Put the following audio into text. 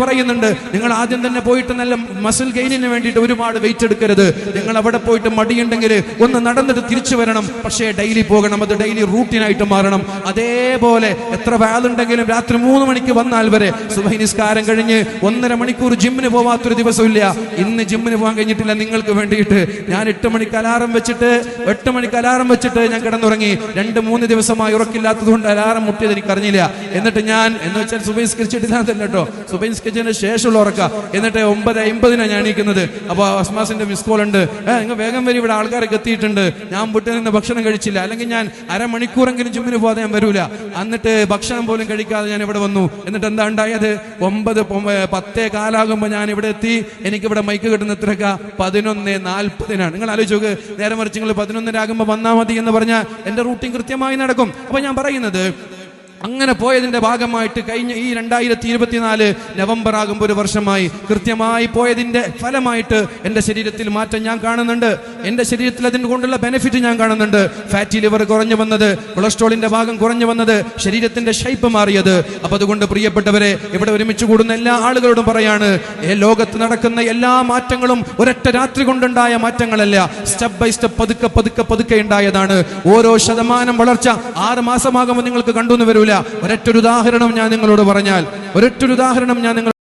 പറയുന്നുണ്ട്, നിങ്ങൾ ആദ്യം തന്നെ പോയിട്ട് നല്ല മസിൽ ഗെയിനിന് വേണ്ടിയിട്ട് ഒരുപാട് വെയിറ്റ് എടുക്കരുത്. നിങ്ങൾ അവിടെ പോയിട്ട് മടിയുണ്ടെങ്കിൽ ഒന്ന് നടന്നിട്ട് തിരിച്ചു വരണം. പക്ഷേ ഡെയിലി പോകണം, അത് ഡെയിലി റൂട്ടീനായിട്ട് മാറണം. അതേപോലെ എത്ര വാലുണ്ടെങ്കിലും രാത്രി 3 മണിക്ക് വന്നാൽ വരെ സുബഹി നിസ്കാരം കഴിഞ്ഞ് 1.5 മണിക്കൂർ ജിമ്മിന് പോവാത്തൊരു ദിവസമില്ല. ഇന്ന് ജിമ്മിന് പോകാൻ കഴിഞ്ഞിട്ടില്ല. നിങ്ങൾക്ക് വേണ്ടിയിട്ട് ഞാൻ 8 മണിക്ക് അലാറം വെച്ചിട്ട് ഞാൻ കിടന്നുറങ്ങി. 2-3 ദിവസമായി ഉറക്കില്ലാത്തത് കൊണ്ട് അലാറം മുട്ടിയത് എനിക്ക് അറിഞ്ഞില്ല. എന്നിട്ട് ഞാൻ എന്ന് വെച്ചാൽ സുബഹി നിസ്കരിച്ചിട്ടില്ല കേട്ടോ, സുബഹി നിസ്കരിച്ചതിന് ശേഷമുള്ള ഉറക്ക. എന്നിട്ട് 9:50 ഞാൻ എണീക്കുന്നത്. അപ്പോൾ അസ്മാസിന്റെ മിസ് കോൾ ഉണ്ട്, നിങ്ങൾ വേഗം വരും, ഇവിടെ ആൾക്കാരൊക്കെ എത്തിയിട്ടുണ്ട്. ഞാൻ വീട്ടിൽ നിന്ന് ഭക്ഷണം കഴിച്ചില്ല, അല്ലെങ്കിൽ ഞാൻ അരമണിക്കൂറെങ്കിലും ജിമ്മിന് പോകാതെ ഞാൻ വരൂല. എന്നിട്ട് ഭക്ഷണം പോലും കഴിക്കാതെ ഞാൻ ഇവിടെ വന്നു. എന്നിട്ട് എന്താ ഉണ്ടായത്? 9:10 ഞാൻ ഇവിടെ എത്തി. എനിക്കിവിടെ മൈക്ക് കിട്ടുന്ന എത്രക്ക 11:40. നിങ്ങൾ ആലോചിച്ച്, നേരെ മറിച്ച് നിങ്ങൾ 11 വന്നാൽ മതി എന്ന് പറഞ്ഞാൽ എന്റെ റൂട്ടീൻ കൃത്യമായി നടക്കും. അപ്പൊ ഞാൻ പറയുന്നത്, അങ്ങനെ പോയതിന്റെ ഭാഗമായിട്ട് കഴിഞ്ഞ ഈ 2024 നവംബർ ആകുമ്പോൾ 1 വർഷമായി. കൃത്യമായി പോയതിന്റെ ഫലമായിട്ട് എൻ്റെ ശരീരത്തിൽ മാറ്റം ഞാൻ കാണുന്നുണ്ട്. എൻ്റെ ശരീരത്തിൽ അതിന് കൊണ്ടുള്ള ബെനിഫിറ്റ് ഞാൻ കാണുന്നുണ്ട്. ഫാറ്റി ലിവർ കുറഞ്ഞു വന്നത്, കൊളസ്ട്രോളിന്റെ ഭാഗം കുറഞ്ഞു വന്നത്, ശരീരത്തിന്റെ ഷേപ്പ് മാറിയത്. അപ്പൊ അതുകൊണ്ട് പ്രിയപ്പെട്ടവരെ, ഇവിടെ ഒരുമിച്ച് കൂടുന്ന എല്ലാ ആളുകളോടും പറയാണ്, ലോകത്ത് നടക്കുന്ന എല്ലാ മാറ്റങ്ങളും ഒരൊറ്റ രാത്രി കൊണ്ടുണ്ടായ മാറ്റങ്ങളല്ല. സ്റ്റെപ്പ് ബൈ സ്റ്റെപ്പ്, പതുക്കെ ഉണ്ടായതാണ്. ഓരോ ശതമാനം വളർച്ച 6 മാസമാകുമ്പോൾ നിങ്ങൾക്ക് കണ്ടുവന്ന് വരൂല. ഒരൊറ്റൊരു ഉദാഹരണം ഞാൻ നിങ്ങളോട് പറഞ്ഞാൽ